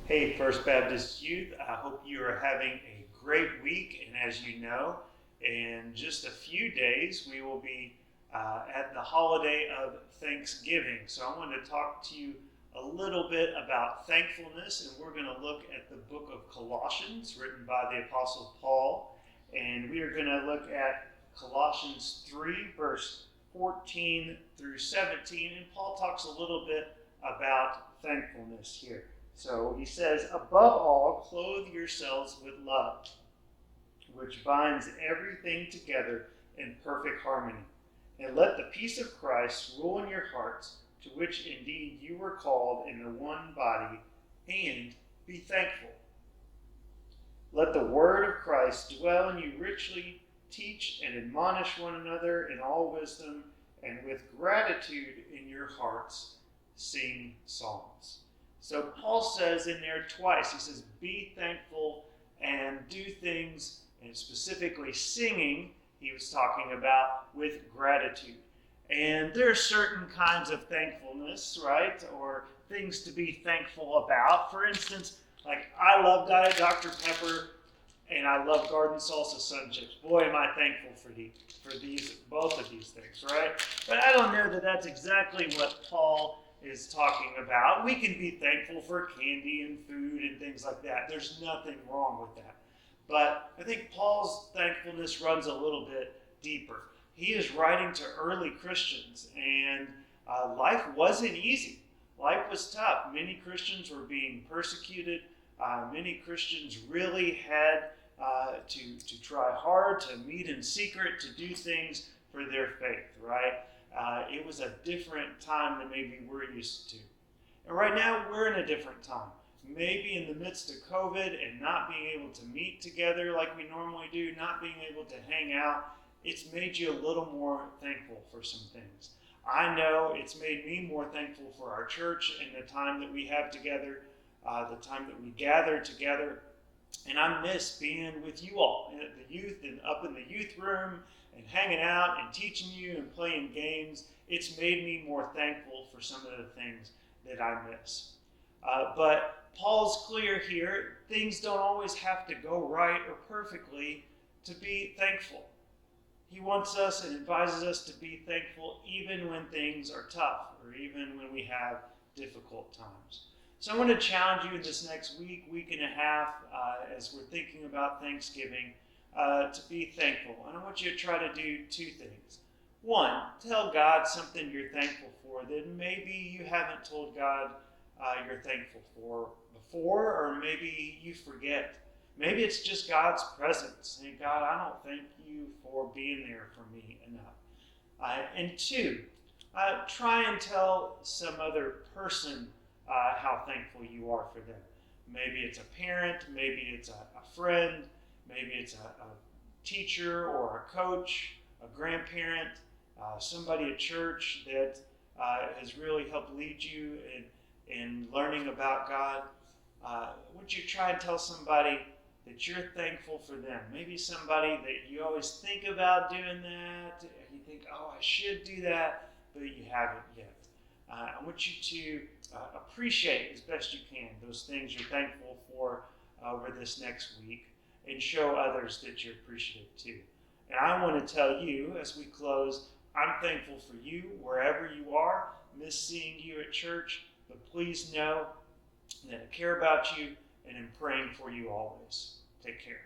Hey, First Baptist Youth, I hope you are having a great week. And as you know, in just a few days, we will be at the holiday of Thanksgiving. So I want to talk to you a little bit about thankfulness, and we're going to look at the book of Colossians, written by the Apostle Paul. And we are going to look at Colossians 3, verse 14 through 17. And Paul talks a little bit about thankfulness here. So he says, above all, clothe yourselves with love, which binds everything together in perfect harmony. And let the peace of Christ rule in your hearts, to which indeed you were called in the one body, and be thankful. Let the word of Christ dwell in you richly, teach and admonish one another in all wisdom, and with gratitude in your hearts, sing psalms. So Paul says in there twice, he says, be thankful and do things, and specifically singing, he was talking about, with gratitude. And there are certain kinds of thankfulness, right? Or things to be thankful about. For instance, like I love Diet Dr. Pepper and I love Garden Salsa Sun Chips. Boy, am I thankful for both of these things, right? But I don't know that that's exactly what Paul is talking about. We can be thankful for candy and food and things like that. There's nothing wrong with that. But I think Paul's thankfulness runs a little bit deeper. He is writing to early Christians, and life wasn't easy. Life was tough. Many Christians were being persecuted. Many Christians really had to try hard, to meet in secret, to do things for their faith, right? It was a different time than maybe we're used to. And right now, we're in a different time. Maybe in the midst of COVID and not being able to meet together like we normally do, not being able to hang out, it's made you a little more thankful for some things. I know it's made me more thankful for our church and the time that we have together, the time that we gather together. And I miss being with you all, the youth, and up in the youth room, and hanging out and teaching you and playing games. It's made me more thankful for some of the things that I miss. But Paul's clear here, things don't always have to go right or perfectly to be thankful. He wants us and advises us to be thankful even when things are tough or even when we have difficult times. So I want to challenge you this next week and a half, as we're thinking about Thanksgiving, to be thankful. And I want you to try to do two things. One, tell God something you're thankful for that maybe you haven't told God you're thankful for before, or maybe you forget. Maybe it's just God's presence. Hey, God, I don't thank you for being there for me enough. And two, try and tell some other person how thankful you are for them. Maybe it's a parent, maybe it's a friend, maybe it's a teacher or a coach, a grandparent, somebody at church that has really helped lead you in learning about God. Would you try and tell somebody that you're thankful for them? Maybe somebody that you always think about doing that, and you think, oh, I should do that, but you haven't yet. I want you to appreciate as best you can those things you're thankful for over this next week, and show others that you're appreciative too. And I want to tell you as we close, I'm thankful for you wherever you are. Miss seeing you at church, but please know that I care about you and am praying for you always. Take care.